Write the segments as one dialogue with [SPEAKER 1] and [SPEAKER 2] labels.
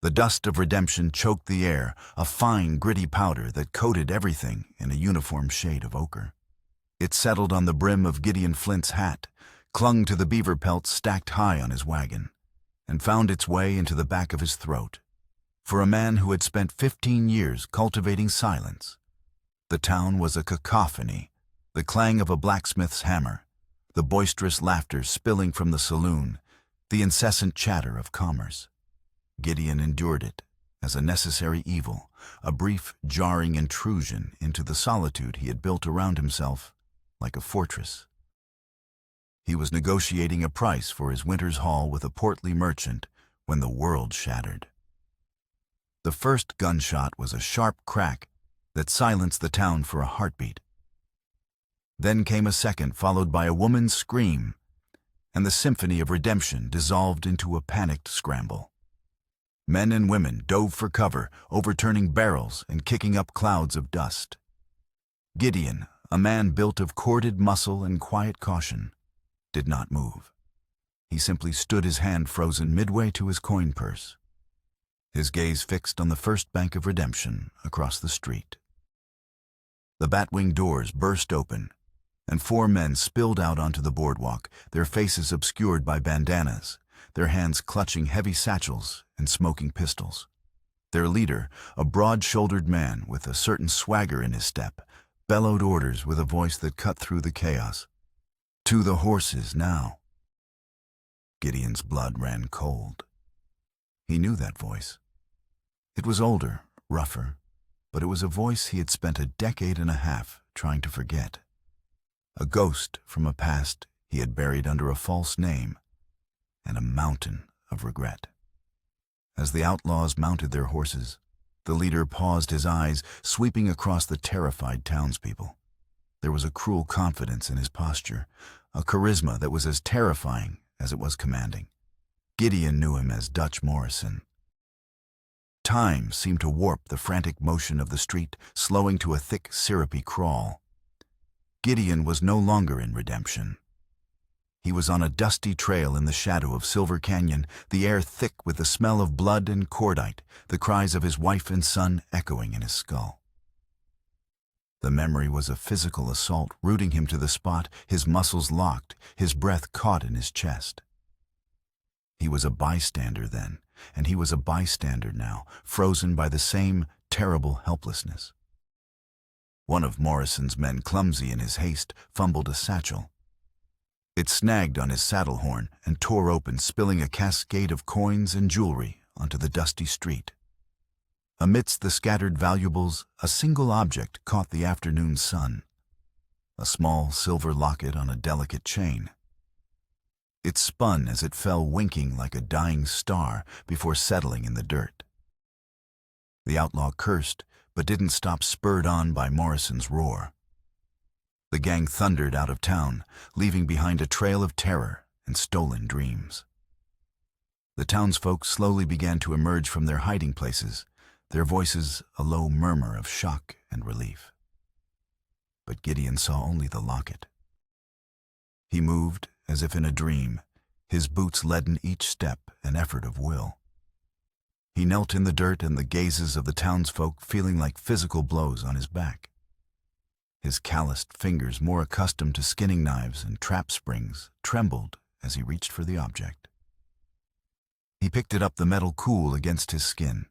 [SPEAKER 1] The dust of redemption choked the air, a fine, gritty powder that coated everything in a uniform shade of ochre. It settled on the brim of Gideon Flint's hat, clung to the beaver pelts stacked high on his wagon, and found its way into the back of his throat. For a man who had spent 15 years cultivating silence, the town was a cacophony, the clang of a blacksmith's hammer, the boisterous laughter spilling from the saloon, the incessant chatter of commerce. Gideon endured it as a necessary evil, a brief, jarring intrusion into the solitude he had built around himself like a fortress. He was negotiating a price for his winter's haul with a portly merchant when the world shattered. The first gunshot was a sharp crack that silenced the town for a heartbeat. Then came a second, followed by a woman's scream, and the symphony of redemption dissolved into a panicked scramble. Men and women dove for cover, overturning barrels and kicking up clouds of dust. Gideon, a man built of corded muscle and quiet caution, did not move. He simply stood, his hand frozen midway to his coin purse, his gaze fixed on the first bank of redemption across the street. The batwing doors burst open, and 4 men spilled out onto the boardwalk, their faces obscured by bandanas, their hands clutching heavy satchels and smoking pistols. Their leader, a broad-shouldered man with a certain swagger in his step, bellowed orders with a voice that cut through the chaos. "To the horses now." Gideon's blood ran cold. He knew that voice. It was older, rougher, but it was a voice he had spent a decade and a half trying to forget. A ghost from a past he had buried under a false name and a mountain of regret. As the outlaws mounted their horses, the leader paused, his eyes sweeping across the terrified townspeople. There was a cruel confidence in his posture, a charisma that was as terrifying as it was commanding. Gideon knew him as Dutch Morrison. Time seemed to warp the frantic motion of the street, slowing to a thick, syrupy crawl. Gideon was no longer in redemption. He was on a dusty trail in the shadow of Silver Canyon, the air thick with the smell of blood and cordite, the cries of his wife and son echoing in his skull. The memory was a physical assault, rooting him to the spot, his muscles locked, his breath caught in his chest. He was a bystander then, and he was a bystander now, frozen by the same terrible helplessness. One of Morrison's men, clumsy in his haste, fumbled a satchel. It snagged on his saddle horn and tore open, spilling a cascade of coins and jewelry onto the dusty street. Amidst the scattered valuables, a single object caught the afternoon sun, a small silver locket on a delicate chain. It spun as it fell, winking like a dying star before settling in the dirt. The outlaw cursed, but didn't stop, spurred on by Morrison's roar. The gang thundered out of town, leaving behind a trail of terror and stolen dreams. The townsfolk slowly began to emerge from their hiding places, their voices a low murmur of shock and relief. But Gideon saw only the locket. He moved as if in a dream, his boots leaden each step, an effort of will. He knelt in the dirt, and the gazes of the townsfolk feeling like physical blows on his back. His calloused fingers, more accustomed to skinning knives and trap springs, trembled as he reached for the object. He picked it up, the metal cool against his skin.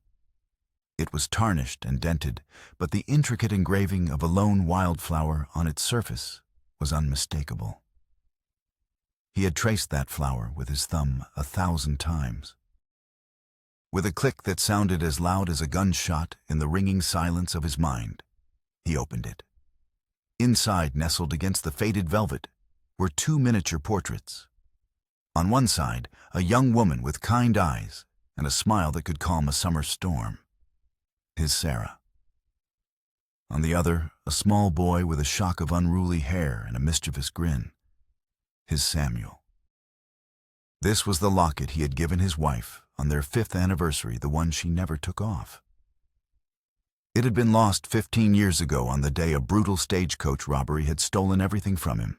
[SPEAKER 1] It was tarnished and dented, but the intricate engraving of a lone wildflower on its surface was unmistakable. He had traced that flower with his thumb 1,000 times. With a click that sounded as loud as a gunshot in the ringing silence of his mind, he opened it. Inside, nestled against the faded velvet, were 2 miniature portraits. On one side, a young woman with kind eyes and a smile that could calm a summer storm. His Sarah. On the other, a small boy with a shock of unruly hair and a mischievous grin. His Samuel. This was the locket he had given his wife on their 5th anniversary, the one she never took off. It had been lost 15 years ago, on the day a brutal stagecoach robbery had stolen everything from him.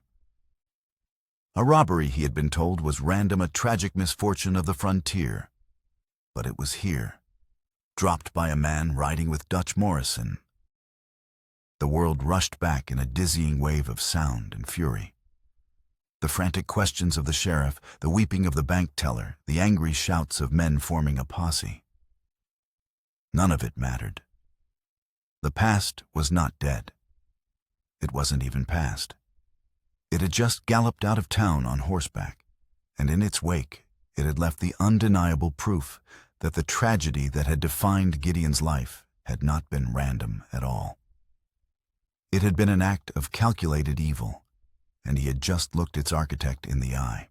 [SPEAKER 1] A robbery, he had been told, was random, a tragic misfortune of the frontier. But it was here, dropped by a man riding with Dutch Morrison. The world rushed back in a dizzying wave of sound and fury. The frantic questions of the sheriff, the weeping of the bank teller, the angry shouts of men forming a posse. None of it mattered. The past was not dead. It wasn't even past. It had just galloped out of town on horseback, and in its wake it had left the undeniable proof that the tragedy that had defined Gideon's life had not been random at all. It had been an act of calculated evil, and he had just looked its architect in the eye.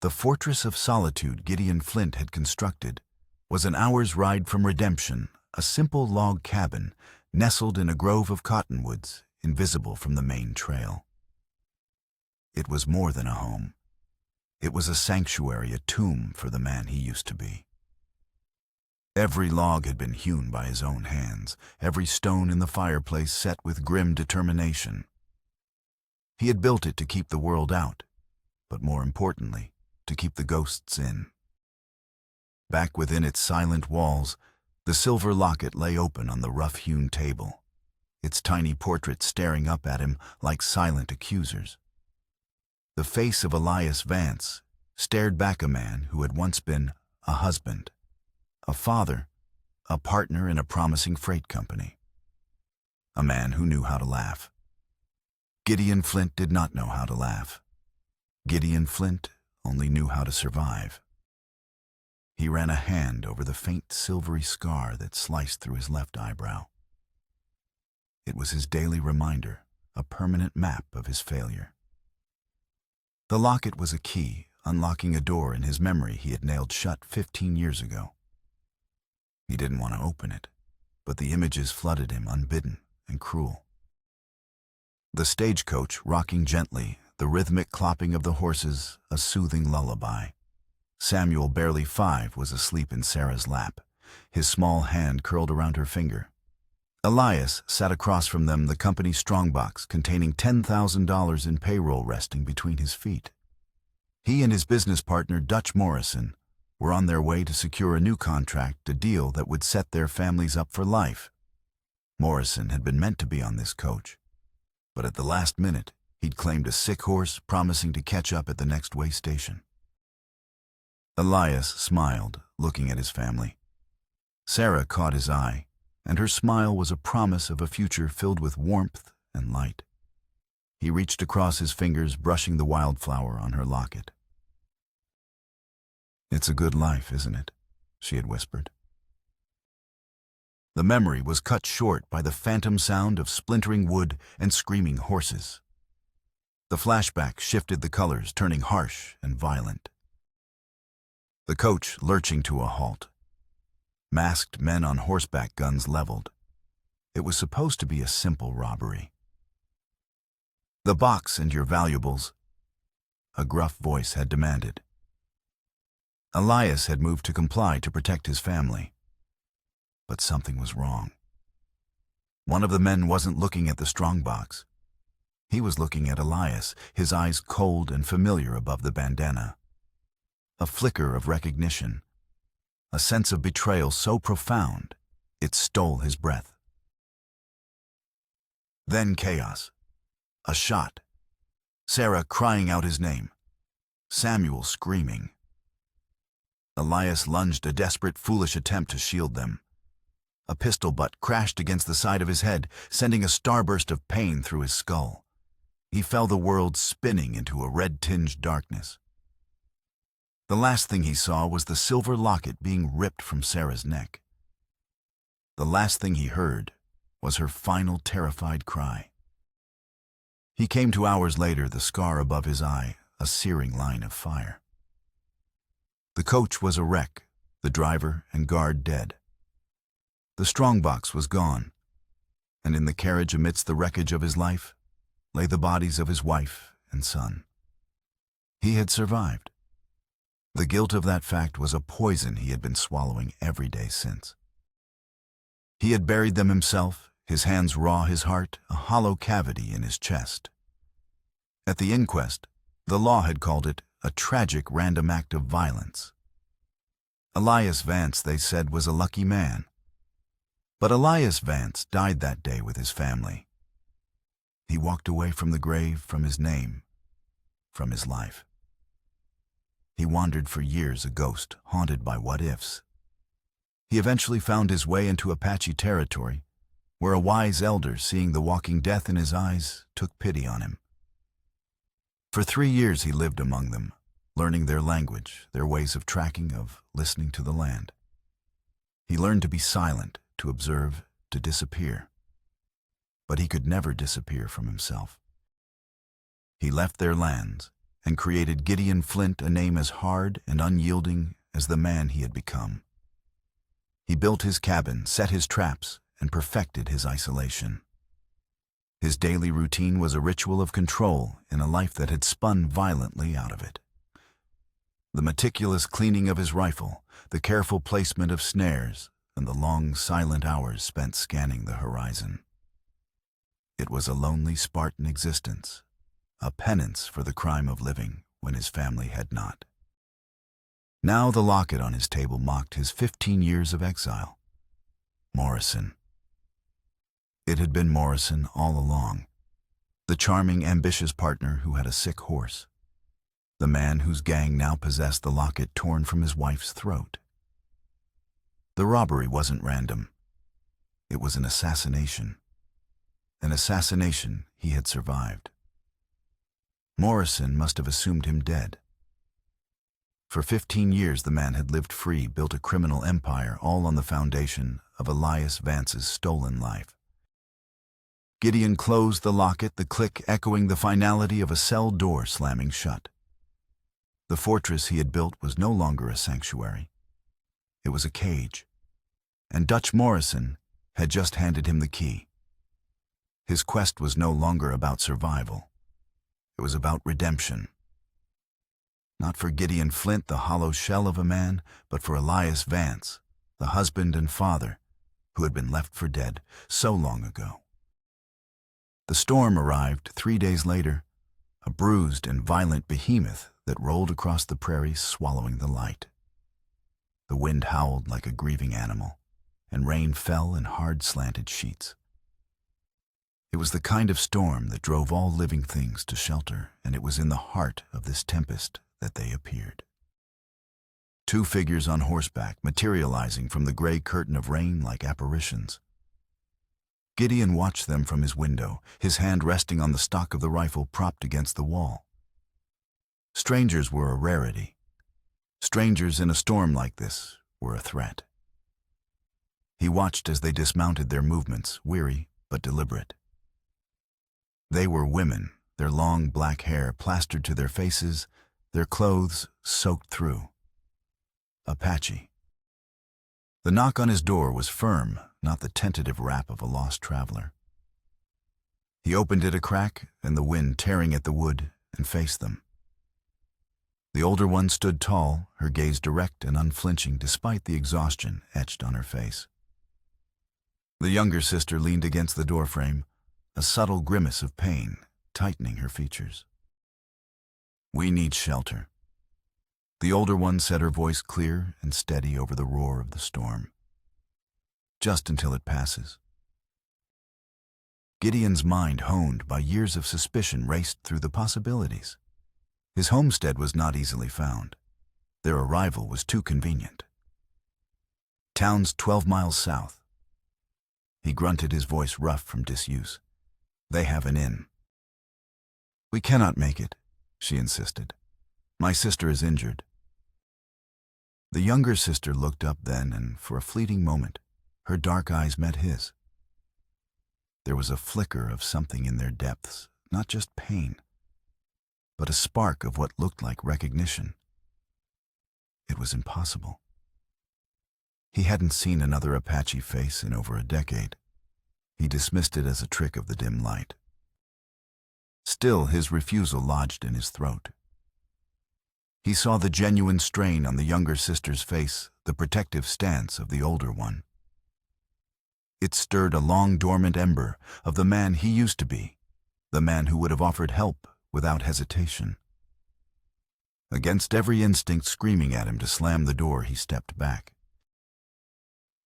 [SPEAKER 1] The fortress of solitude Gideon Flint had constructed was an hour's ride from redemption, a simple log cabin nestled in a grove of cottonwoods, invisible from the main trail. It was more than a home. It was a sanctuary, a tomb for the man he used to be. Every log had been hewn by his own hands, every stone in the fireplace set with grim determination. He had built it to keep the world out, but more importantly, to keep the ghosts in. Back within its silent walls, the silver locket lay open on the rough-hewn table, its tiny portrait staring up at him like silent accusers. The face of Elias Vance stared back a man who had once been a husband, a father, a partner in a promising freight company. A man who knew how to laugh. Gideon Flint did not know how to laugh. Gideon Flint only knew how to survive. He ran a hand over the faint silvery scar that sliced through his left eyebrow. It was his daily reminder, a permanent map of his failure. The locket was a key, unlocking a door in his memory he had nailed shut 15 years ago. He didn't want to open it, but the images flooded him unbidden and cruel. The stagecoach rocking gently, the rhythmic clopping of the horses, a soothing lullaby. Samuel, barely 5, was asleep in Sarah's lap, his small hand curled around her finger. Elias sat across from them, the company strongbox containing $10,000 in payroll resting between his feet. He and his business partner, Dutch Morrison, were on their way to secure a new contract, a deal that would set their families up for life. Morrison had been meant to be on this coach, but at the last minute, he'd claimed a sick horse, promising to catch up at the next way station. Elias smiled, looking at his family. Sarah caught his eye, and her smile was a promise of a future filled with warmth and light. He reached across his fingers, brushing the wildflower on her locket. "It's a good life, isn't it?" she had whispered. The memory was cut short by the phantom sound of splintering wood and screaming horses. The flashback shifted the colors, turning harsh and violent. The coach lurching to a halt. Masked men on horseback, guns leveled. It was supposed to be a simple robbery. "The box and your valuables," a gruff voice had demanded. Elias had moved to comply to protect his family. But something was wrong. One of the men wasn't looking at the strongbox. He was looking at Elias, his eyes cold and familiar above the bandana. A flicker of recognition, a sense of betrayal so profound, it stole his breath. Then chaos. A shot. Sarah crying out his name. Samuel screaming. Elias lunged, a desperate, foolish attempt to shield them. A pistol butt crashed against the side of his head, sending a starburst of pain through his skull. He felt the world spinning into a red-tinged darkness. The last thing he saw was the silver locket being ripped from Sarah's neck. The last thing he heard was her final terrified cry. He came to hours later, the scar above his eye, a searing line of fire. The coach was a wreck, the driver and guard dead. The strongbox was gone, and in the carriage amidst the wreckage of his life lay the bodies of his wife and son. He had survived. The guilt of that fact was a poison he had been swallowing every day since. He had buried them himself, his hands raw, his heart a hollow cavity in his chest. At the inquest, the law had called it a tragic random act of violence. Elias Vance, they said, was a lucky man. But Elias Vance died that day with his family. He walked away from the grave, from his name, from his life. He wandered for years a ghost, haunted by what-ifs. He eventually found his way into Apache territory, where a wise elder, seeing the walking death in his eyes, took pity on him. For 3 years he lived among them, learning their language, their ways of tracking, of listening to the land. He learned to be silent, to observe, to disappear. But he could never disappear from himself. He left their lands and created Gideon Flint a name as hard and unyielding as the man he had become. He built his cabin, set his traps, and perfected his isolation. His daily routine was a ritual of control in a life that had spun violently out of it. The meticulous cleaning of his rifle, the careful placement of snares, and the long, silent hours spent scanning the horizon. It was a lonely Spartan existence, a penance for the crime of living when his family had not. Now the locket on his table mocked his 15 years of exile. Morrison. It had been Morrison all along, the charming, ambitious partner who had a sick horse, the man whose gang now possessed the locket torn from his wife's throat. The robbery wasn't random. It was an assassination. An assassination he had survived. Morrison must have assumed him dead. For 15 years the man had lived free, built a criminal empire, all on the foundation of Elias Vance's stolen life. Gideon closed the locket, the click echoing the finality of a cell door slamming shut. The fortress he had built was no longer a sanctuary. It was a cage, and Dutch Morrison had just handed him the key. His quest was no longer about survival. It was about redemption. Not for Gideon Flint, the hollow shell of a man, but for Elias Vance, the husband and father who had been left for dead so long ago. The storm arrived 3 days later, a bruised and violent behemoth that rolled across the prairies, swallowing the light. The wind howled like a grieving animal, and rain fell in hard slanted sheets. It was the kind of storm that drove all living things to shelter, and it was in the heart of this tempest that they appeared. 2 figures on horseback, materializing from the gray curtain of rain like apparitions. Gideon watched them from his window, his hand resting on the stock of the rifle propped against the wall. Strangers were a rarity. Strangers in a storm like this were a threat. He watched as they dismounted, their movements weary but deliberate. They were women, their long black hair plastered to their faces, their clothes soaked through. Apache. The knock on his door was firm, not the tentative rap of a lost traveler. He opened it a crack, and the wind tearing at the wood, and faced them. The older one stood tall, her gaze direct and unflinching despite the exhaustion etched on her face. The younger sister leaned against the doorframe, a subtle grimace of pain tightening her features. "We need shelter." The older one said, her voice clear and steady over the roar of the storm. "Just until it passes." Gideon's mind, honed by years of suspicion, raced through the possibilities. His homestead was not easily found. Their arrival was too convenient. Town's 12 miles south. He grunted, his voice rough from disuse. "They have an inn." "We cannot make it," she insisted. "My sister is injured." The younger sister looked up then, and for a fleeting moment, her dark eyes met his. There was a flicker of something in their depths, not just pain, but a spark of what looked like recognition. It was impossible. He hadn't seen another Apache face in over a decade. He dismissed it as a trick of the dim light. Still, his refusal lodged in his throat. He saw the genuine strain on the younger sister's face, the protective stance of the older one. It stirred a long dormant ember of the man he used to be, the man who would have offered help without hesitation. Against every instinct screaming at him to slam the door, he stepped back.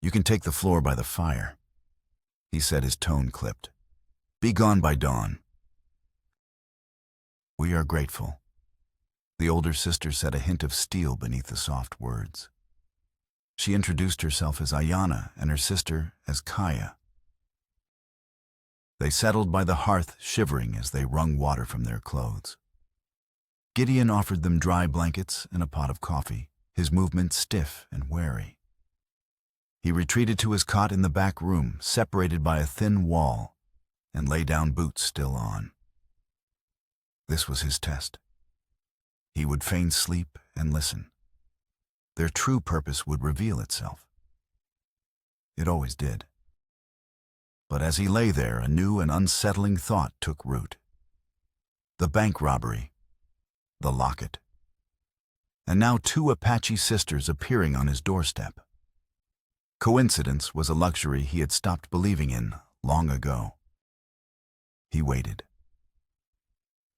[SPEAKER 1] "You can take the floor by the fire," he said, his tone clipped. "Be gone by dawn." "We are grateful," the older sister said, a hint of steel beneath the soft words. She introduced herself as Ayanna and her sister as Kaya. They settled by the hearth, shivering as they wrung water from their clothes. Gideon offered them dry blankets and a pot of coffee, his movements stiff and wary. He retreated to his cot in the back room, separated by a thin wall, and lay down, boots still on. This was his test. He would feign sleep and listen. Their true purpose would reveal itself. It always did. But as he lay there, a new and unsettling thought took root. The bank robbery, the locket, and now 2 Apache sisters appearing on his doorstep. Coincidence was a luxury he had stopped believing in long ago. He waited.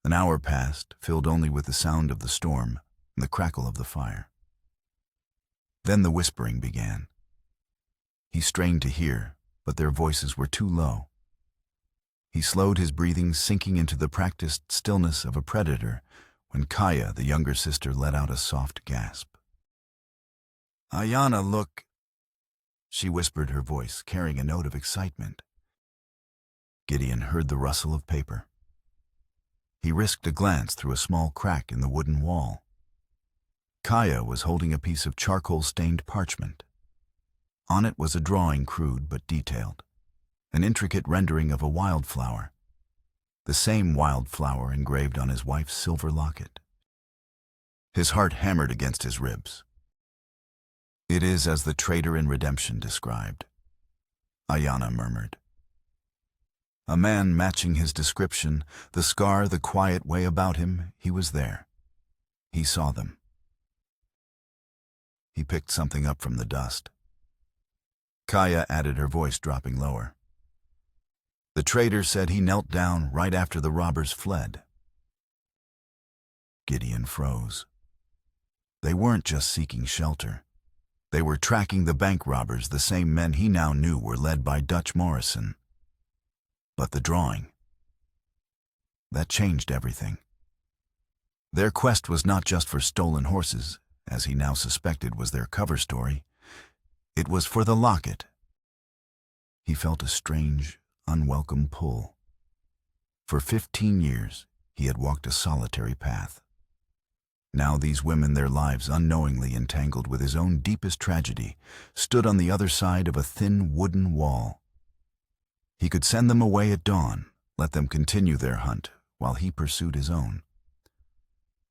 [SPEAKER 1] An hour passed, filled only with the sound of the storm and the crackle of the fire. Then the whispering began. He strained to hear, but their voices were too low. He slowed his breathing, sinking into the practiced stillness of a predator, when Kaya, the younger sister, let out a soft gasp. "Ayanna, look," she whispered, her voice carrying a note of excitement. Gideon heard the rustle of paper. He risked a glance through a small crack in the wooden wall. Kaya was holding a piece of charcoal-stained parchment. On it was a drawing, crude but detailed, an intricate rendering of a wildflower, the same wildflower engraved on his wife's silver locket. His heart hammered against his ribs. "It is as the traitor in Redemption described," Ayanna murmured. A man matching his description, the scar, the quiet way about him, he was there. He saw them. He picked something up from the dust. Kaya added, her voice dropping lower. "The traitor said he knelt down right after the robbers fled." Gideon froze. They weren't just seeking shelter. They were tracking the bank robbers, the same men he now knew were led by Dutch Morrison. But the drawing, that changed everything. Their quest was not just for stolen horses, as he now suspected was their cover story. It was for the locket. He felt a strange, unwelcome pull. For 15 years, he had walked a solitary path. Now these women, their lives unknowingly entangled with his own deepest tragedy, stood on the other side of a thin wooden wall. He could send them away at dawn, let them continue their hunt while he pursued his own.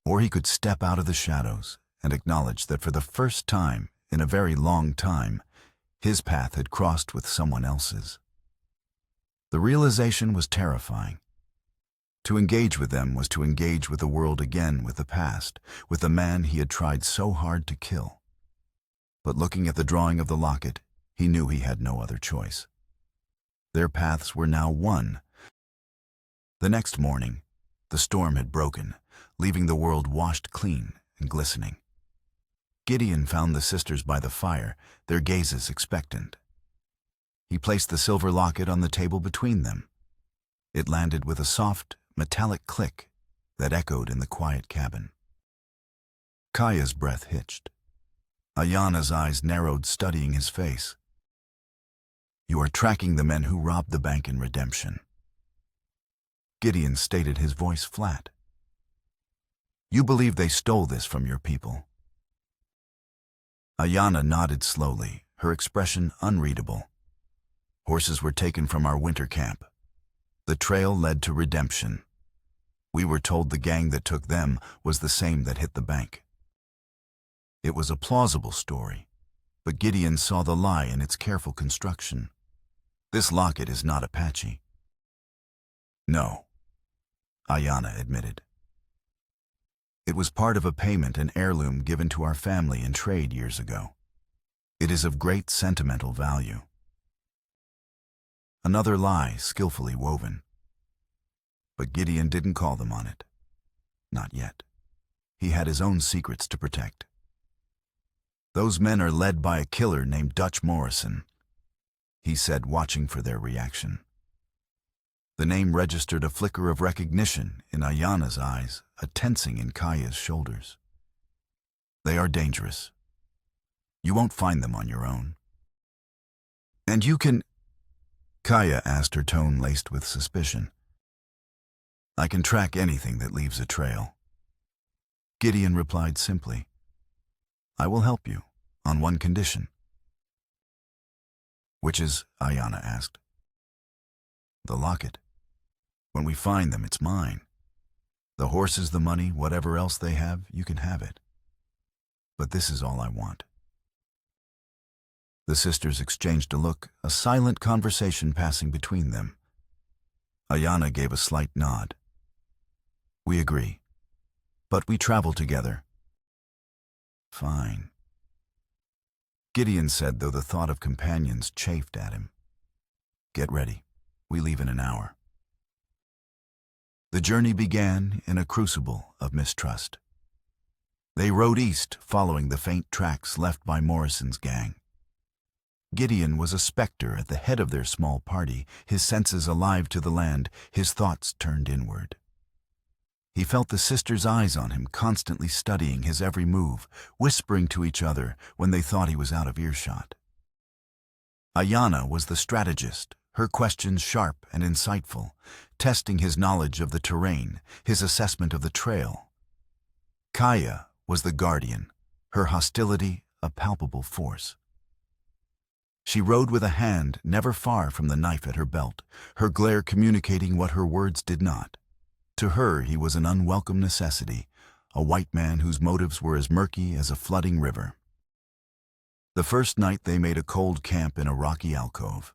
[SPEAKER 1] Or he could step out of the shadows and acknowledge that for the first time in a very long time, his path had crossed with someone else's. The realization was terrifying. To engage with them was to engage with the world again, with the past, with the man he had tried so hard to kill. But looking at the drawing of the locket, he knew he had no other choice. Their paths were now one. The next morning, the storm had broken, leaving the world washed clean and glistening. Gideon found the sisters by the fire, their gazes expectant. He placed the silver locket on the table between them. It landed with a soft, metallic click that echoed in the quiet cabin. Kaya's breath hitched. Ayanna's eyes narrowed, studying his face. "You are tracking the men who robbed the bank in Redemption," Gideon stated, his voice flat. "You believe they stole this from your people?" Ayanna nodded slowly, her expression unreadable. "Horses were taken from our winter camp. The trail led to Redemption. We were told the gang that took them was the same that hit the bank." It was a plausible story, but Gideon saw the lie in its careful construction. "This locket is not Apache." "No," Ayanna admitted. "It was part of a payment, an heirloom given to our family in trade years ago. It is of great sentimental value." Another lie skillfully woven. But Gideon didn't call them on it. Not yet. he had his own secrets to protect. "Those men are led by a killer named Dutch Morrison," he said, watching for their reaction. The name registered a flicker of recognition in Ayana's eyes, a tensing in Kaya's shoulders. "They are dangerous. You won't find them on your own." "And you can—" Kaya asked, her tone laced with suspicion. "I can track anything that leaves a trail." Gideon replied simply, "I will help you, on one condition." "Which is?" Ayana asked. "The locket. When we find them, it's mine. The horses, the money, whatever else they have, you can have it. But this is all I want." The sisters exchanged a look, a silent conversation passing between them. Ayana gave a slight nod. "We agree. But we travel together." "Fine," Gideon said, though the thought of companions chafed at him. "Get ready. We leave in an hour." The journey began in a crucible of mistrust. They rode east, following the faint tracks left by Morrison's gang. Gideon was a specter at the head of their small party, his senses alive to the land, his thoughts turned inward. He felt the sisters' eyes on him, constantly studying his every move, whispering to each other when they thought he was out of earshot. Ayana was the strategist, her questions sharp and insightful, testing his knowledge of the terrain, his assessment of the trail. Kaya was the guardian, her hostility a palpable force. She rode with a hand never far from the knife at her belt, her glare communicating what her words did not. To her he was an unwelcome necessity, a white man whose motives were as murky as a flooding river. The first night they made a cold camp in a rocky alcove.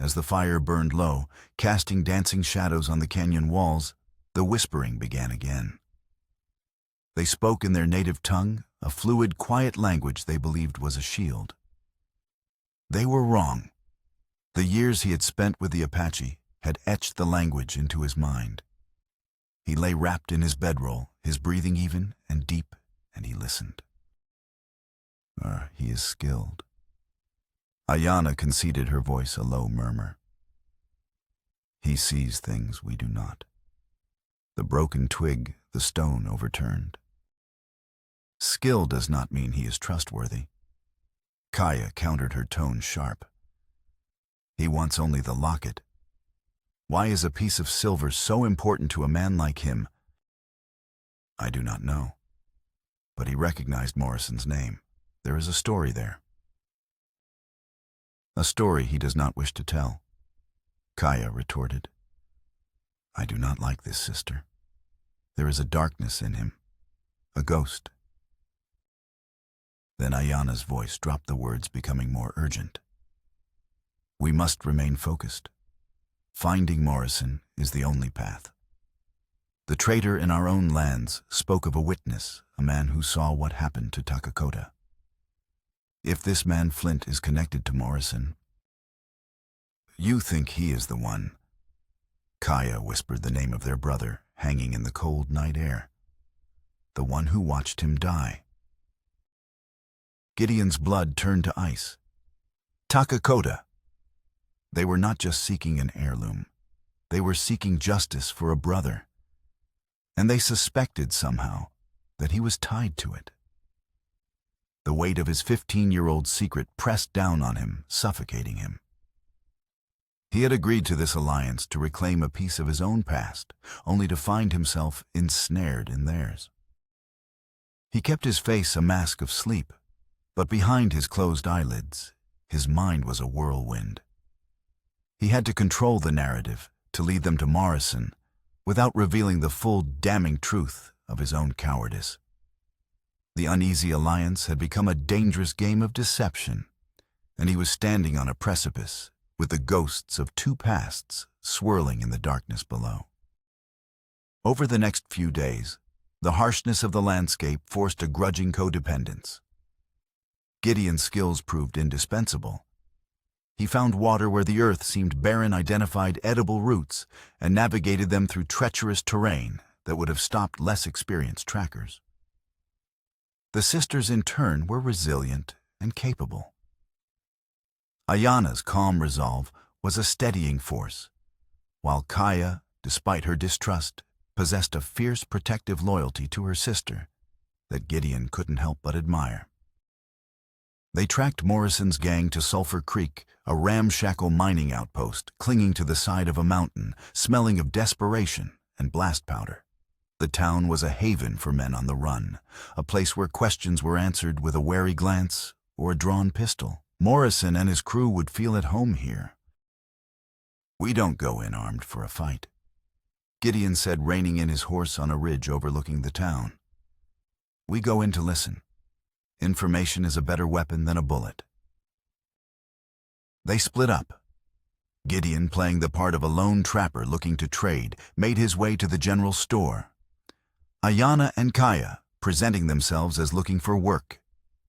[SPEAKER 1] As the fire burned low, casting dancing shadows on the canyon walls, the whispering began again. They spoke in their native tongue, a fluid, quiet language they believed was a shield. They were wrong. The years he had spent with the Apache had etched the language into his mind. He lay wrapped in his bedroll, his breathing even and deep, and he listened. He is skilled." Ayana conceded, her voice a low murmur. "He sees things we do not. The broken twig, the stone overturned. Skill does not mean he is trustworthy." Kaya countered, her tone sharp. "He wants only the locket. Why is a piece of silver so important to a man like him?" "I do not know. But he recognized Morrison's name. There is a story there." "A story he does not wish to tell," Kaya retorted. "I do not like this, sister. There is a darkness in him, a ghost." Then Ayana's voice dropped, the words becoming more urgent. "We must remain focused. Finding Morrison is the only path. The traitor in our own lands spoke of a witness, a man who saw what happened to Takakota. If this man Flint is connected to Morrison—" "You think he is the one?" Kaya whispered the name of their brother, hanging in the cold night air. "The one who watched him die." Gideon's blood turned to ice. Takakota! They were not just seeking an heirloom. They were seeking justice for a brother. And they suspected somehow that he was tied to it. The weight of his 15-year-old secret pressed down on him, suffocating him. He had agreed to this alliance to reclaim a piece of his own past, only to find himself ensnared in theirs. He kept his face a mask of sleep, but behind his closed eyelids, his mind was a whirlwind. He had to control the narrative, to lead them to Morrison, without revealing the full damning truth of his own cowardice. The uneasy alliance had become a dangerous game of deception, and he was standing on a precipice, with the ghosts of two pasts swirling in the darkness below. Over the next few days, the harshness of the landscape forced a grudging codependence. Gideon's skills proved indispensable. He found water where the earth seemed barren, identified edible roots, and navigated them through treacherous terrain that would have stopped less experienced trackers. The sisters in turn were resilient and capable. Ayana's calm resolve was a steadying force, while Kaya, despite her distrust, possessed a fierce protective loyalty to her sister that Gideon couldn't help but admire. They tracked Morrison's gang to Sulphur Creek, a ramshackle mining outpost clinging to the side of a mountain, smelling of desperation and blast powder. The town was a haven for men on the run, a place where questions were answered with a wary glance or a drawn pistol. Morrison and his crew would feel at home here. "We don't go in armed for a fight," Gideon said, reining in his horse on a ridge overlooking the town. "We go in to listen. Information is a better weapon than a bullet." They split up. Gideon, playing the part of a lone trapper looking to trade, made his way to the general store. Ayana and Kaya, presenting themselves as looking for work,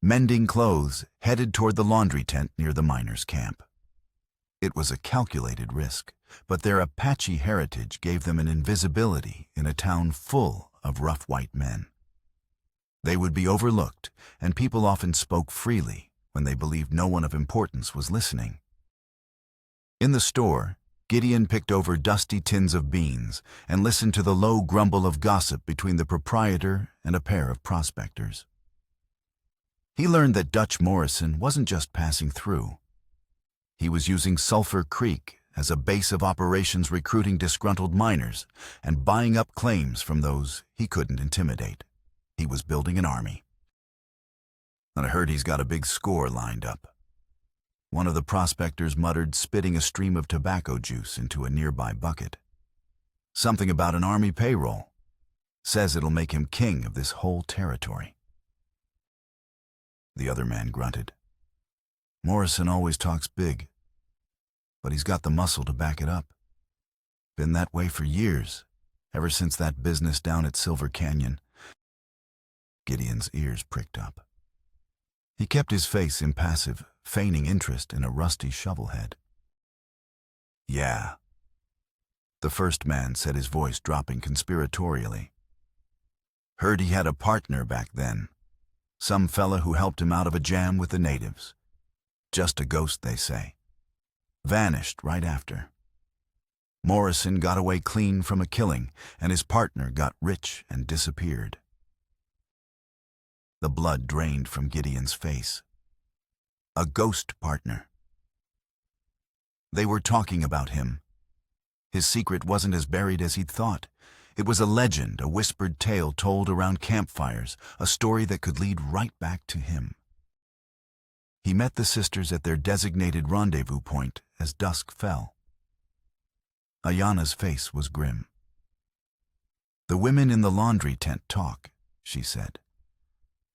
[SPEAKER 1] mending clothes, headed toward the laundry tent near the miners' camp. It was a calculated risk, but their Apache heritage gave them an invisibility in a town full of rough white men. They would be overlooked, and people often spoke freely when they believed no one of importance was listening. In the store, Gideon picked over dusty tins of beans and listened to the low grumble of gossip between the proprietor and a pair of prospectors. He learned that Dutch Morrison wasn't just passing through. He was using Sulphur Creek as a base of operations, recruiting disgruntled miners and buying up claims from those he couldn't intimidate. He was building an army. "And I heard he's got a big score lined up," one of the prospectors muttered, spitting a stream of tobacco juice into a nearby bucket. "Something about an army payroll. Says it'll make him king of this whole territory." The other man grunted. "Morrison always talks big, but he's got the muscle to back it up. Been that way for years, ever since that business down at Silver Canyon." Gideon's ears pricked up. He kept his face impassive, feigning interest in a rusty shovelhead. "Yeah," the first man said, his voice dropping conspiratorially. "Heard he had a partner back then. Some fella who helped him out of a jam with the natives. Just a ghost, they say. Vanished right after. Morrison got away clean from a killing, and his partner got rich and disappeared." The blood drained from Gideon's face. A ghost partner. They were talking about him. His secret wasn't as buried as he'd thought. It was a legend, a whispered tale told around campfires, a story that could lead right back to him. He met the sisters at their designated rendezvous point as dusk fell. Ayana's face was grim. "The women in the laundry tent talk," she said.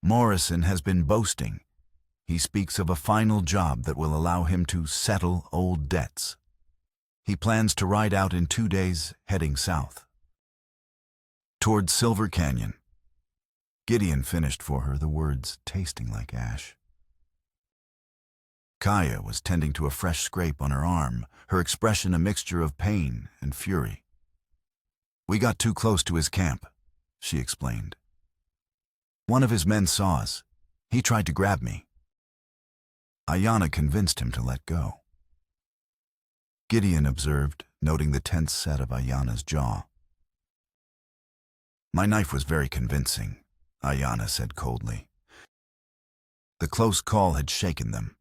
[SPEAKER 1] "Morrison has been boasting. He speaks of a final job that will allow him to settle old debts. He plans to ride out in 2 days, heading south toward Silver Canyon." Gideon finished for her, the words tasting like ash. Kaya was tending to a fresh scrape on her arm, her expression a mixture of pain and fury. "We got too close to his camp," she explained. "One of his men saw us. He tried to grab me. Ayana convinced him to let go." Gideon observed, noting the tense set of Ayana's jaw. "My knife was very convincing," Ayana said coldly. The close call had shaken them.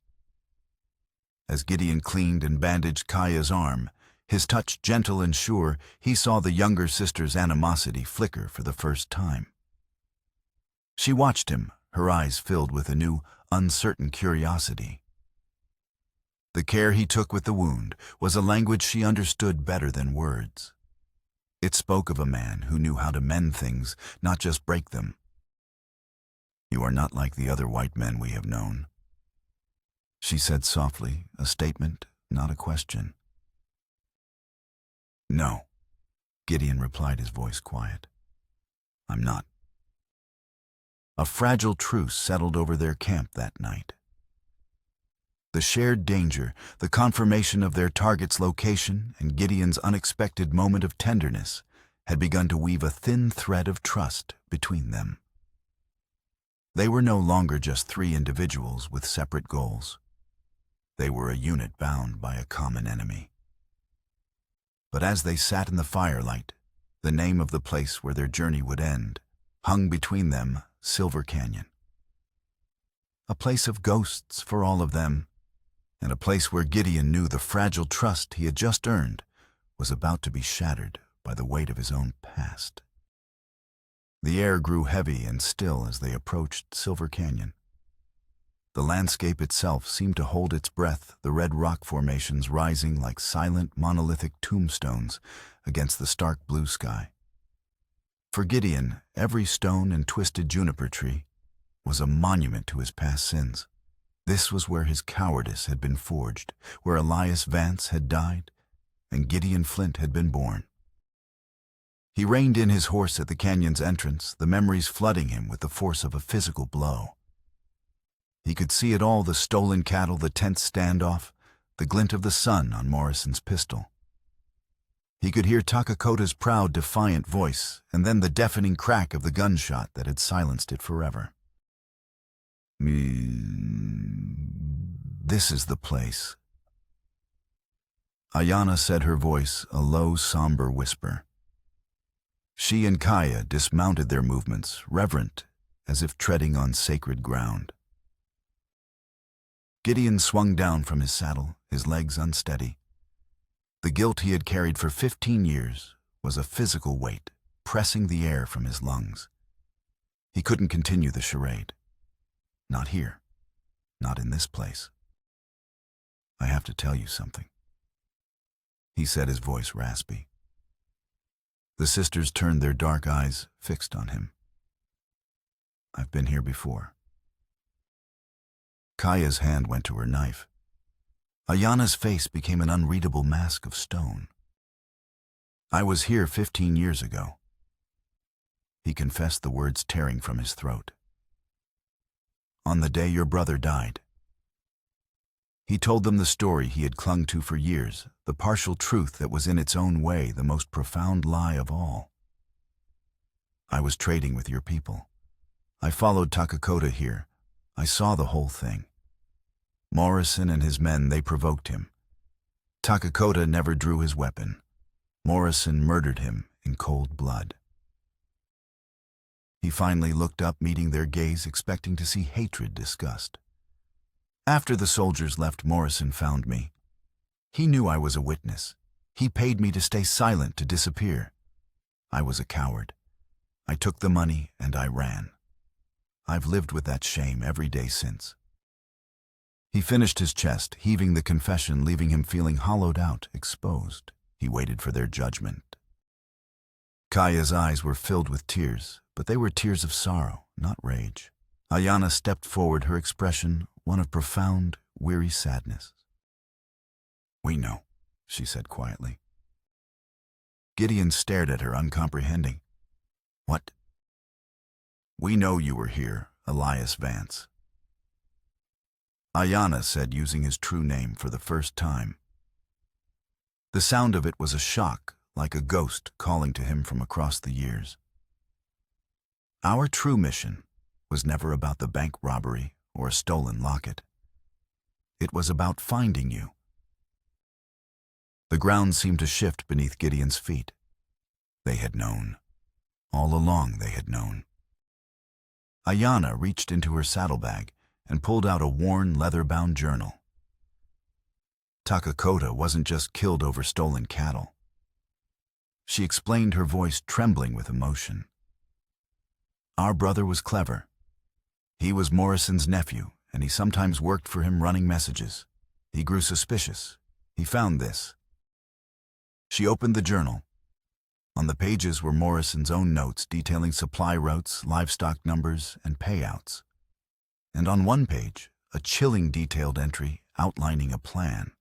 [SPEAKER 1] As Gideon cleaned and bandaged Kaya's arm, his touch gentle and sure, he saw the younger sister's animosity flicker for the first time. She watched him, her eyes filled with a new, uncertain curiosity. The care he took with the wound was a language she understood better than words. It spoke of a man who knew how to mend things, not just break them. "You are not like the other white men we have known," she said softly, a statement, not a question. "No," Gideon replied, his voice quiet. "I'm not." A fragile truce settled over their camp that night. The shared danger, the confirmation of their target's location, and Gideon's unexpected moment of tenderness had begun to weave a thin thread of trust between them. They were no longer just three individuals with separate goals. They were a unit bound by a common enemy. But as they sat in the firelight, the name of the place where their journey would end hung between them, Silver Canyon. A place of ghosts for all of them, and a place where Gideon knew the fragile trust he had just earned was about to be shattered by the weight of his own past. The air grew heavy and still as they approached Silver Canyon. The landscape itself seemed to hold its breath, the red rock formations rising like silent monolithic tombstones against the stark blue sky. For Gideon, every stone and twisted juniper tree was a monument to his past sins. This was where his cowardice had been forged, where Elias Vance had died, and Gideon Flint had been born. He reined in his horse at the canyon's entrance, the memories flooding him with the force of a physical blow. He could see it all, the stolen cattle, the tense standoff, the glint of the sun on Morrison's pistol. He could hear Takakota's proud, defiant voice, and then the deafening crack of the gunshot that had silenced it forever. This is the place. Ayana said, her voice a low, somber whisper. She and Kaya dismounted their movements, reverent, as if treading on sacred ground. Gideon swung down from his saddle, his legs unsteady. The guilt he had carried for 15 years was a physical weight, pressing the air from his lungs. He couldn't continue the charade. Not here. Not in this place. I have to tell you something, he said, his voice raspy. The sisters turned their dark eyes fixed on him. I've been here before. Kaya's hand went to her knife. Ayana's face became an unreadable mask of stone. I was here 15 years ago. He confessed, the words tearing from his throat. On the day your brother died. He told them the story he had clung to for years, the partial truth that was in its own way the most profound lie of all. I was trading with your people. I followed Takakota here. I saw the whole thing. Morrison and his men, they provoked him. Takakota never drew his weapon. Morrison murdered him in cold blood. He finally looked up, meeting their gaze, expecting to see hatred discussed. After the soldiers left, Morrison found me. He knew I was a witness. He paid me to stay silent, to disappear. I was a coward. I took the money and I ran. I've lived with that shame every day since. He finished his chest, heaving the confession, leaving him feeling hollowed out, exposed. He waited for their judgment. Kaya's eyes were filled with tears, but they were tears of sorrow, not rage. Ayana stepped forward, her expression one of profound, weary sadness. We know, she said quietly. Gideon stared at her, uncomprehending. What? We know you were here, Elias Vance. Ayana said, using his true name for the first time. The sound of it was a shock, like a ghost calling to him from across the years. Our true mission was never about the bank robbery or a stolen locket. It was about finding you. The ground seemed to shift beneath Gideon's feet. They had known. All along they had known. Ayana reached into her saddlebag and pulled out a worn, leather-bound journal. Takakota wasn't just killed over stolen cattle. She explained, her voice trembling with emotion. Our brother was clever. He was Morrison's nephew, and he sometimes worked for him running messages. He grew suspicious. He found this. She opened the journal. On the pages were Morrison's own notes detailing supply routes, livestock numbers, and payouts. And on one page, a chilling detailed entry outlining a plan.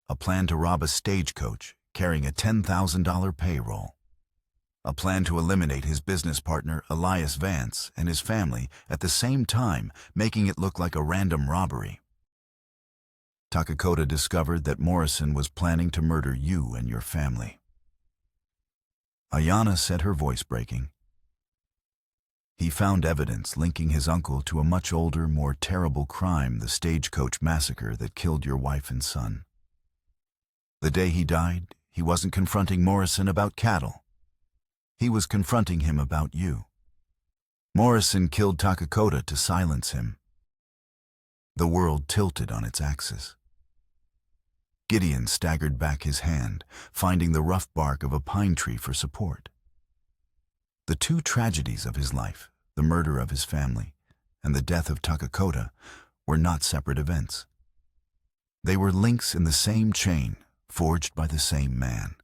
[SPEAKER 1] A plan to rob a stagecoach carrying a $10,000 payroll. A plan to eliminate his business partner, Elias Vance, and his family at the same time, making it look like a random robbery. Takakota discovered that Morrison was planning to murder you and your family. Ayanna said, her voice breaking. He found evidence linking his uncle to a much older, more terrible crime, the stagecoach massacre that killed your wife and son. The day he died, he wasn't confronting Morrison about cattle. He was confronting him about you. Morrison killed Takakota to silence him. The world tilted on its axis. Gideon staggered back his hand, finding the rough bark of a pine tree for support. The two tragedies of his life, the murder of his family and the death of Takakota, were not separate events. They were links in the same chain, forged by the same man.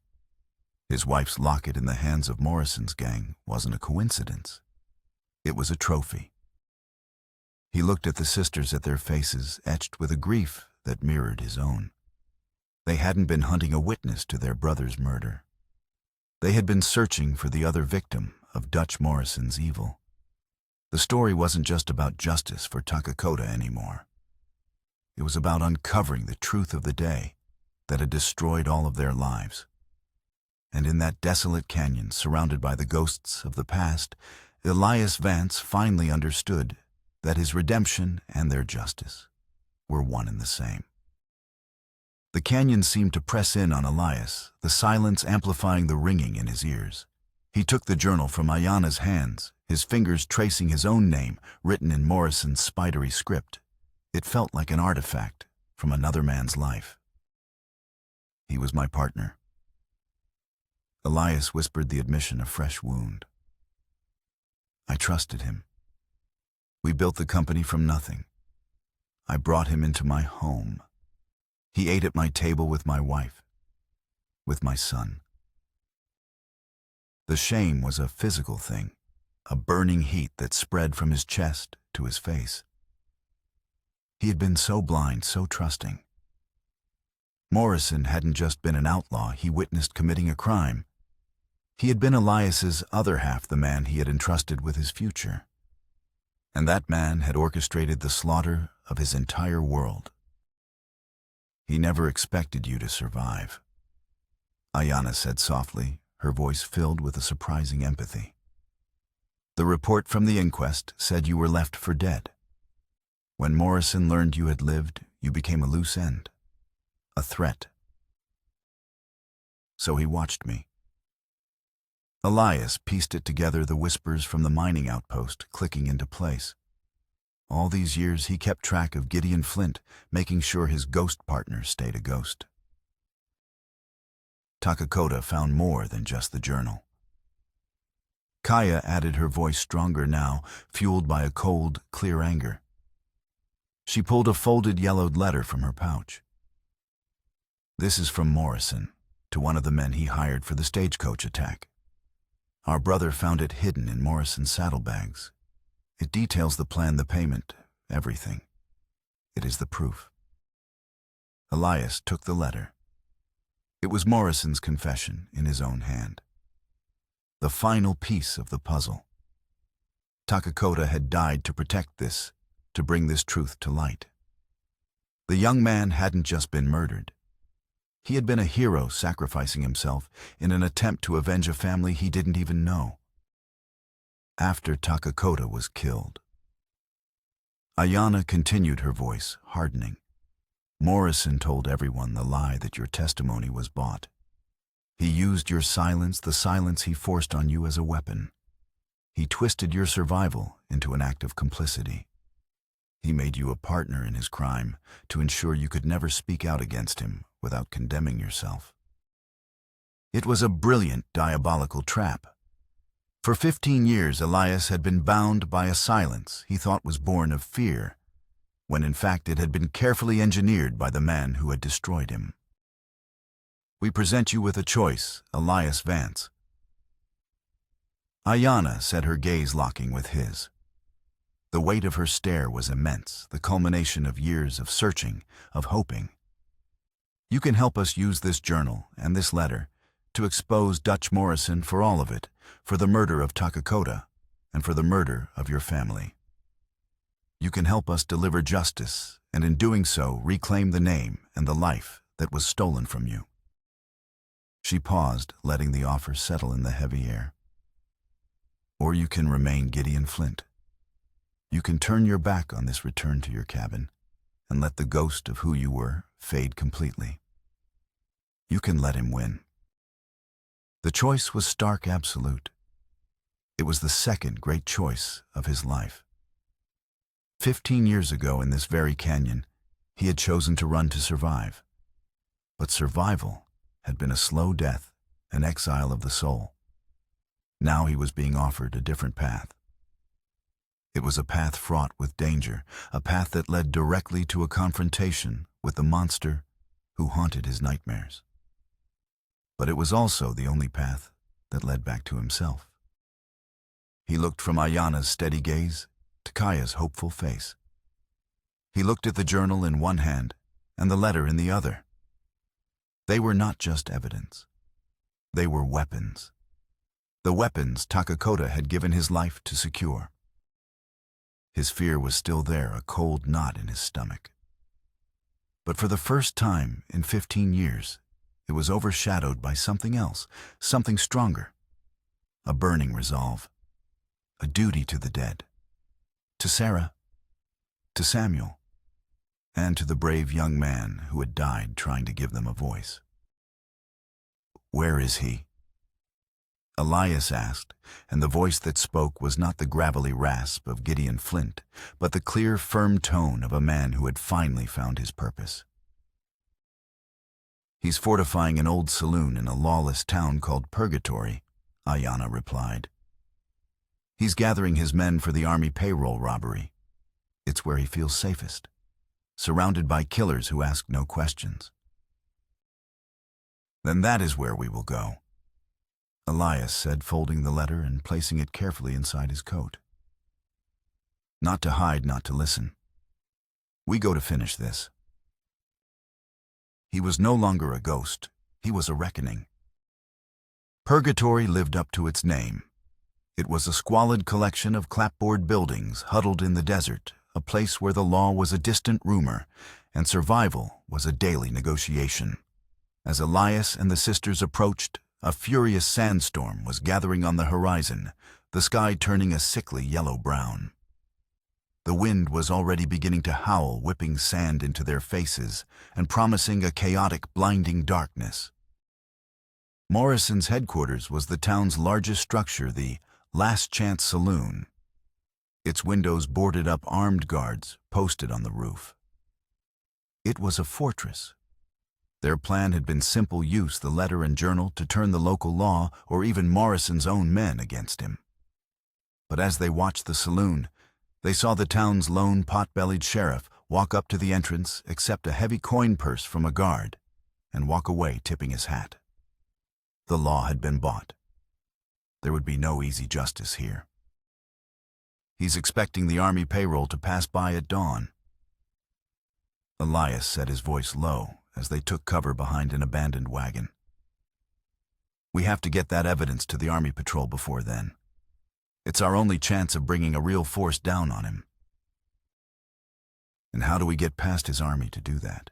[SPEAKER 1] His wife's locket in the hands of Morrison's gang wasn't a coincidence. It was a trophy. He looked at the sisters, at their faces etched with a grief that mirrored his own. They hadn't been hunting a witness to their brother's murder. They had been searching for the other victim of Dutch Morrison's evil. The story wasn't just about justice for Takakota anymore. It was about uncovering the truth of the day that had destroyed all of their lives. And in that desolate canyon, surrounded by the ghosts of the past, Elias Vance finally understood that his redemption and their justice were one and the same. The canyon seemed to press in on Elias, the silence amplifying the ringing in his ears. He took the journal from Ayanna's hands, his fingers tracing his own name written in Morrison's spidery script. It felt like an artifact from another man's life. He was my partner. Elias whispered the admission, a fresh wound. I trusted him. We built the company from nothing. I brought him into my home. He ate at my table with my wife, with my son. The shame was a physical thing, a burning heat that spread from his chest to his face. He had been so blind, so trusting. Morrison hadn't just been an outlaw he witnessed committing a crime. He had been Elias's other half, the man he had entrusted with his future. And that man had orchestrated the slaughter of his entire world. He never expected you to survive, Ayanna said softly, her voice filled with a surprising empathy. The report from the inquest said you were left for dead. When Morrison learned you had lived, you became a loose end, a threat. So he watched me. Elias pieced it together, the whispers from the mining outpost clicking into place. All these years he kept track of Gideon Flint, making sure his ghost partner stayed a ghost. Takakota found more than just the journal. Kaya added, her voice stronger now, fueled by a cold, clear anger. She pulled a folded, yellowed letter from her pouch. This is from Morrison, to one of the men he hired for the stagecoach attack. Our brother found it hidden in Morrison's saddlebags. It details the plan, the payment, everything. It is the proof. Elias took the letter. It was Morrison's confession in his own hand. The final piece of the puzzle. Takakota had died to protect this, to bring this truth to light. The young man hadn't just been murdered. He had been a hero, sacrificing himself in an attempt to avenge a family he didn't even know. After Takakota was killed. Ayanna continued, her voice hardening. Morrison told everyone the lie that your testimony was bought. He used your silence, the silence he forced on you, as a weapon. He twisted your survival into an act of complicity. He made you a partner in his crime to ensure you could never speak out against him without condemning yourself. It was a brilliant, diabolical trap. For 15 years, Elias had been bound by a silence he thought was born of fear, when in fact it had been carefully engineered by the man who had destroyed him. We present you with a choice, Elias Vance. Ayanna said, her gaze locking with his. The weight of her stare was immense, the culmination of years of searching, of hoping. You can help us use this journal and this letter to expose Dutch Morrison for all of it, for the murder of Takakota, and for the murder of your family. You can help us deliver justice, and in doing so reclaim the name and the life that was stolen from you. She paused, letting the offer settle in the heavy air. Or you can remain Gideon Flint. You can turn your back on this return to your cabin and let the ghost of who you were fade completely. You can let him win. The choice was stark absolute. It was the second great choice of his life. 15 years ago in this very canyon, he had chosen to run to survive. But survival had been a slow death, an exile of the soul. Now he was being offered a different path. It was a path fraught with danger, a path that led directly to a confrontation with the monster who haunted his nightmares. But it was also the only path that led back to himself. He looked from Ayana's steady gaze to Kaya's hopeful face. He looked at the journal in one hand and the letter in the other. They were not just evidence. They were weapons. The weapons Takakota had given his life to secure. His fear was still there, a cold knot in his stomach. But for the first time in 15 years, it was overshadowed by something else, something stronger. A burning resolve. A duty to the dead. To Sarah. To Samuel. And to the brave young man who had died trying to give them a voice. Where is he? Elias asked, and the voice that spoke was not the gravelly rasp of Gideon Flint, but the clear, firm tone of a man who had finally found his purpose. He's fortifying an old saloon in a lawless town called Purgatory, Ayana replied. He's gathering his men for the army payroll robbery. It's where he feels safest, surrounded by killers who ask no questions. Then that is where we will go, Elias said, folding the letter and placing it carefully inside his coat. Not to hide, not to listen. We go to finish this. He was no longer a ghost. He was a reckoning. Purgatory lived up to its name. It was a squalid collection of clapboard buildings huddled in the desert, a place where the law was a distant rumor and survival was a daily negotiation. As Elias and the sisters approached, a furious sandstorm was gathering on the horizon, the sky turning a sickly yellow-brown. The wind was already beginning to howl, whipping sand into their faces and promising a chaotic, blinding darkness. Morrison's headquarters was the town's largest structure, the Last Chance Saloon. Its windows boarded up armed guards posted on the roof. It was a fortress. Their plan had been simple: use the letter and journal to turn the local law or even Morrison's own men against him. But as they watched the saloon, they saw the town's lone pot-bellied sheriff walk up to the entrance, accept a heavy coin purse from a guard, and walk away tipping his hat. The law had been bought. There would be no easy justice here. He's expecting the army payroll to pass by at dawn. Elias said, his voice low, as they took cover behind an abandoned wagon. We have to get that evidence to the army patrol before then. It's our only chance of bringing a real force down on him. And how do we get past his army to do that?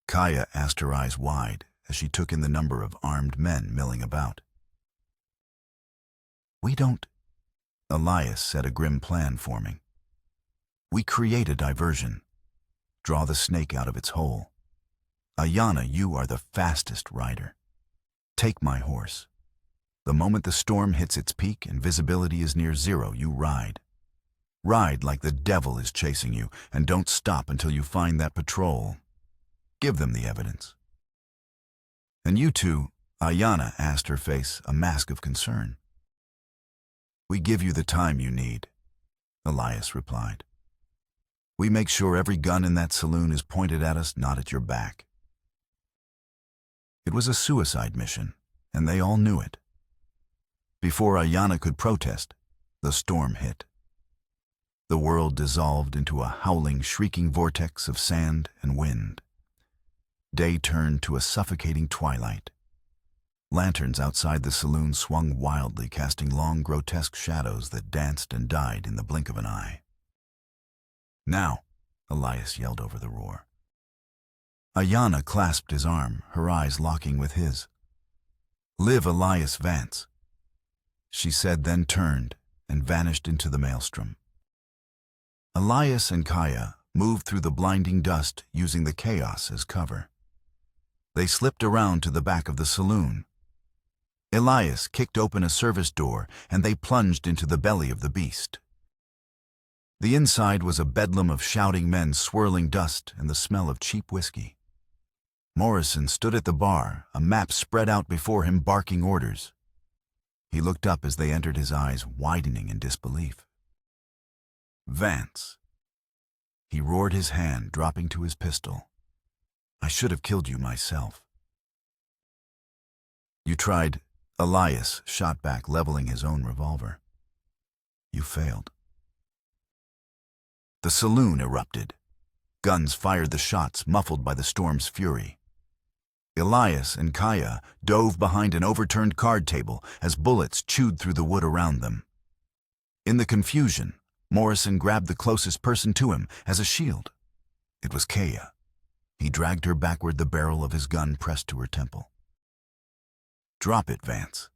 [SPEAKER 1] Kaya asked, her eyes wide, as she took in the number of armed men milling about. We don't, Elias said, a grim plan forming. We create a diversion, draw the snake out of its hole. Ayana, you are the fastest rider. Take my horse. The moment the storm hits its peak and visibility is near zero, you ride. Ride like the devil is chasing you, and don't stop until you find that patrol. Give them the evidence. And you two, Ayana asked, her face a mask of concern. We give you the time you need, Elias replied. We make sure every gun in that saloon is pointed at us, not at your back. It was a suicide mission, and they all knew it. Before Ayana could protest, the storm hit. The world dissolved into a howling, shrieking vortex of sand and wind. Day turned to a suffocating twilight. Lanterns outside the saloon swung wildly, casting long, grotesque shadows that danced and died in the blink of an eye. Now, Elias yelled over the roar. Ayana clasped his arm, her eyes locking with his. "Live Elias Vance," she said, then turned and vanished into the maelstrom. Elias and Kaya moved through the blinding dust using the chaos as cover. They slipped around to the back of the saloon. Elias kicked open a service door and they plunged into the belly of the beast. The inside was a bedlam of shouting men swirling dust and the smell of cheap whiskey. Morrison stood at the bar, a map spread out before him barking orders. He looked up as they entered, his eyes widening in disbelief. "Vance," he roared, his hand dropping to his pistol. "I should have killed you myself." "You tried," Elias shot back, leveling his own revolver. "You failed." The saloon erupted. Guns fired the shots, muffled by the storm's fury. Elias and Kaya dove behind an overturned card table as bullets chewed through the wood around them. In the confusion, Morrison grabbed the closest person to him as a shield. It was Kaya. He dragged her backward, the barrel of his gun pressed to her temple. "Drop it, Vance."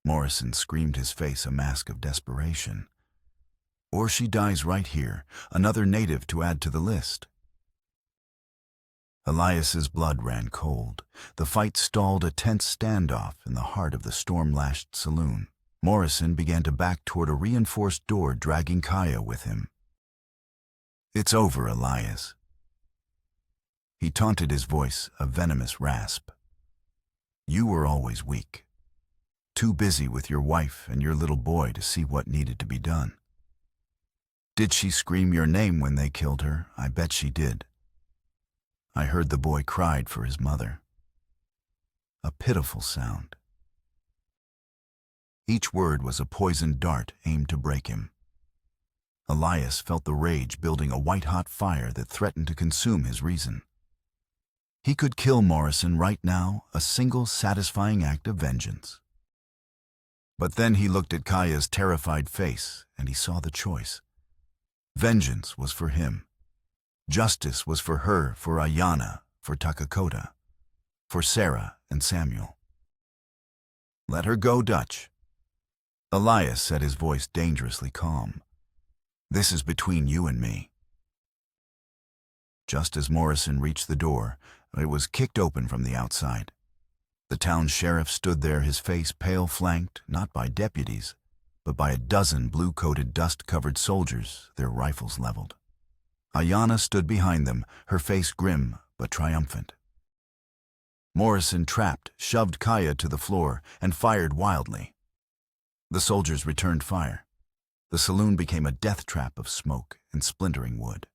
[SPEAKER 1] Morrison screamed, his face a mask of desperation. "Or she dies right here, another native to add to the list." Elias's blood ran cold. The fight stalled, a tense standoff in the heart of the storm-lashed saloon. Morrison began to back toward a reinforced door, dragging Kaya with him. "It's over, Elias." He taunted, his voice a venomous rasp. "You were always weak. Too busy with your wife and your little boy to see what needed to be done. Did she scream your name when they killed her? I bet she did. I heard the boy cried for his mother. A pitiful sound. Each word was a poisoned dart aimed to break him. Elias felt the rage building, a white-hot fire that threatened to consume his reason. He could kill Morrison right now, a single satisfying act of vengeance. But then he looked at Kaya's terrified face, and he saw the choice. Vengeance was for him. Justice was for her, for Ayanna, for Takakota, for Sarah and Samuel. "Let her go, Dutch." Elias said, his voice dangerously calm. "This is between you and me." Just as Morrison reached the door, it was kicked open from the outside. The town sheriff stood there, his face pale, flanked not by deputies, but by a dozen blue-coated, dust-covered soldiers, their rifles leveled. Ayanna stood behind them, her face grim but triumphant. Morrison, trapped, shoved Kaya to the floor and fired wildly. The soldiers returned fire. The saloon became a death trap of smoke and splintering wood.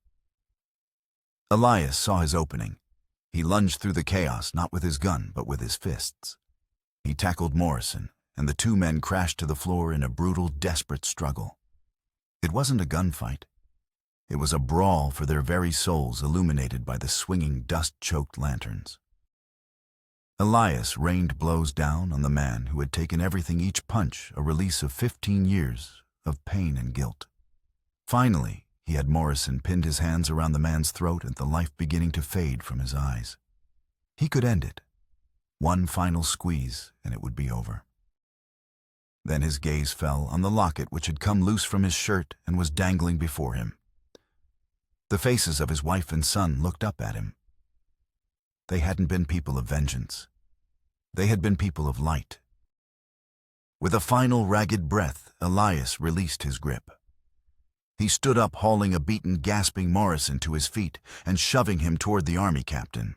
[SPEAKER 1] Elias saw his opening. He lunged through the chaos, not with his gun, but with his fists. He tackled Morrison, and the two men crashed to the floor in a brutal, desperate struggle. It wasn't a gunfight. It was a brawl for their very souls, illuminated by the swinging, dust-choked lanterns. Elias rained blows down on the man who had taken everything, each punch a release of 15 years of pain and guilt. Finally, he had Morrison pinned, his hands around the man's throat and the life beginning to fade from his eyes. He could end it. One final squeeze and it would be over. Then his gaze fell on the locket which had come loose from his shirt and was dangling before him. The faces of his wife and son looked up at him. They hadn't been people of vengeance. They had been people of light. With a final ragged breath, Elias released his grip. He stood up, hauling a beaten, gasping Morrison to his feet and shoving him toward the army captain.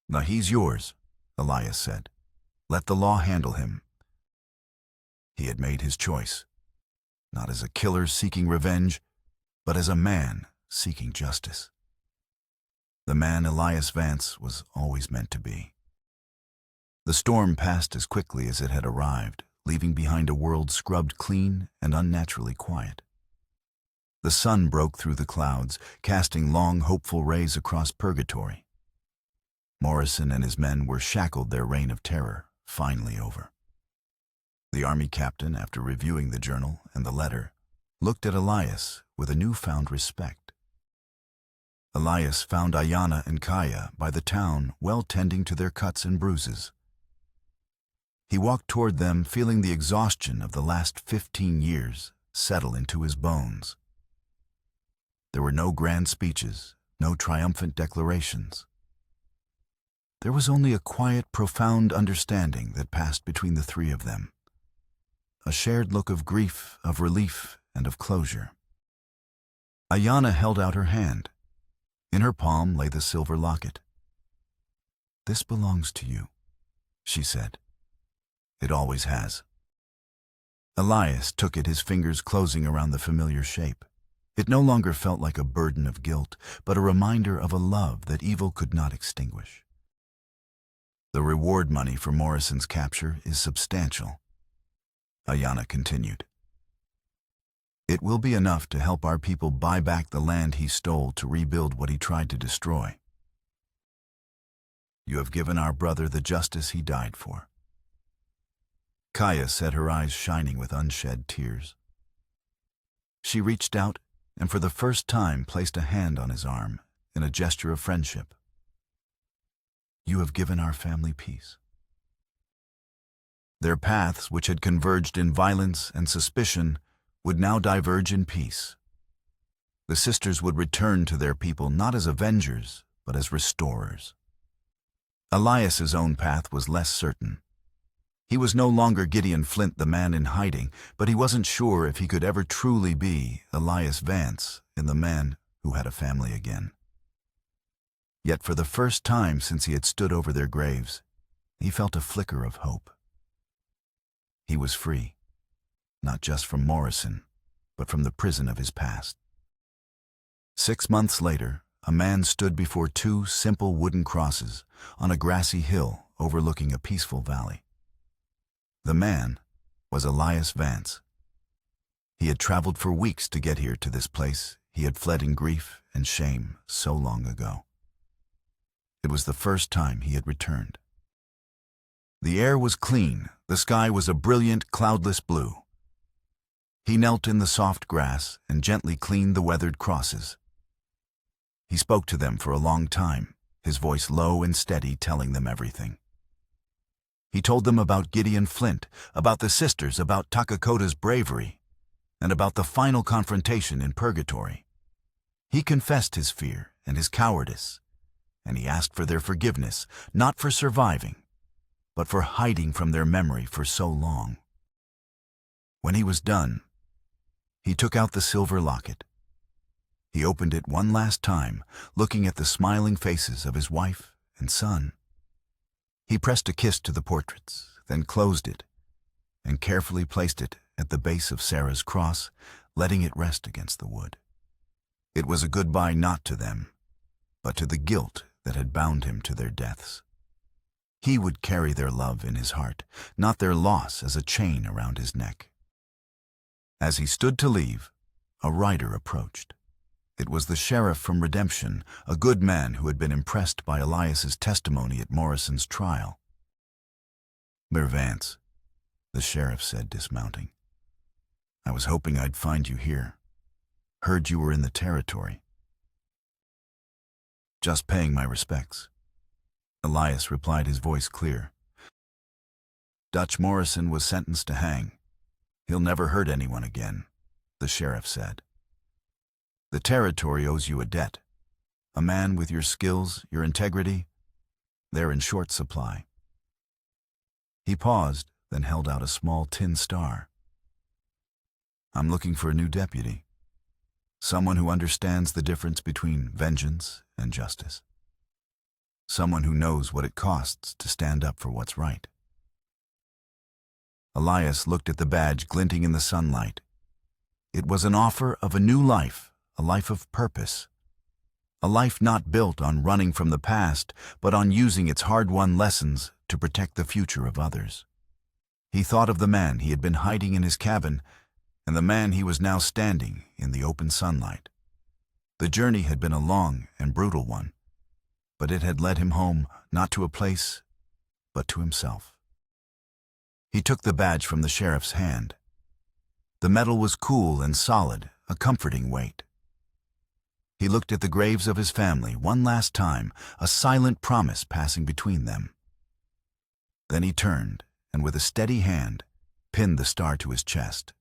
[SPEAKER 1] "Now he's yours," Elias said. "Let the law handle him." He had made his choice, not as a killer seeking revenge, but as a man seeking justice. The man Elias Vance was always meant to be. The storm passed as quickly as it had arrived, leaving behind a world scrubbed clean and unnaturally quiet. The sun broke through the clouds, casting long, hopeful rays across purgatory. Morrison and his men were shackled, their reign of terror finally over. The army captain, after reviewing the journal and the letter, looked at Elias with a newfound respect. Elias found Ayanna and Kaya by the town, well tending to their cuts and bruises. He walked toward them, feeling the exhaustion of the last 15 years settle into his bones. There were no grand speeches, no triumphant declarations. There was only a quiet, profound understanding that passed between the three of them. A shared look of grief, of relief, and of closure. Ayanna held out her hand. In her palm lay the silver locket. "This belongs to you," she said. "It always has." Elias took it, his fingers closing around the familiar shape. It no longer felt like a burden of guilt, but a reminder of a love that evil could not extinguish. "The reward money for Morrison's capture is substantial," Ayanna continued. "It will be enough to help our people buy back the land he stole to rebuild what he tried to destroy. You have given our brother the justice he died for." Kaya said, her eyes shining with unshed tears. She reached out and for the first time placed a hand on his arm in a gesture of friendship. "You have given our family peace." Their paths, which had converged in violence and suspicion, would now diverge in peace. The sisters would return to their people not as avengers, but as restorers. Elias's own path was less certain. He was no longer Gideon Flint, the man in hiding, but he wasn't sure if he could ever truly be Elias Vance in the man who had a family again. Yet for the first time since he had stood over their graves, he felt a flicker of hope. He was free, not just from Morrison, but from the prison of his past. 6 months later, a man stood before 2 simple wooden crosses on a grassy hill overlooking a peaceful valley. The man was Elias Vance. He had traveled for weeks to get here to this place he had fled in grief and shame so long ago. It was the first time he had returned. The air was clean, the sky was a brilliant, cloudless blue. He knelt in the soft grass and gently cleaned the weathered crosses. He spoke to them for a long time, his voice low and steady, telling them everything. He told them about Gideon Flint, about the sisters, about Takakota's bravery, and about the final confrontation in purgatory. He confessed his fear and his cowardice, and he asked for their forgiveness, not for surviving, but for hiding from their memory for so long. When he was done, he took out the silver locket. He opened it one last time, looking at the smiling faces of his wife and son. He pressed a kiss to the portraits, then closed it, and carefully placed it at the base of Sarah's cross, letting it rest against the wood. It was a goodbye not to them, but to the guilt that had bound him to their deaths. He would carry their love in his heart, not their loss as a chain around his neck. As he stood to leave, a rider approached. It was the sheriff from Redemption, a good man who had been impressed by Elias's testimony at Morrison's trial. "Mayor Vance," the sheriff said, dismounting. "I was hoping I'd find you here. Heard you were in the territory." "Just paying my respects," Elias replied, his voice clear. "Dutch Morrison was sentenced to hang. He'll never hurt anyone again," the sheriff said. "The territory owes you a debt. A man with your skills, your integrity, they're in short supply." He paused, then held out a small tin star. "I'm looking for a new deputy. Someone who understands the difference between vengeance and justice. Someone who knows what it costs to stand up for what's right." Elias looked at the badge glinting in the sunlight. It was an offer of a new life, a life of purpose. A life not built on running from the past, but on using its hard-won lessons to protect the future of others. He thought of the man he had been hiding in his cabin, and the man he was now standing in the open sunlight. The journey had been a long and brutal one, but it had led him home, not to a place, but to himself. He took the badge from the sheriff's hand. The metal was cool and solid, a comforting weight. He looked at the graves of his family one last time, a silent promise passing between them. Then he turned and with a steady hand, pinned the star to his chest.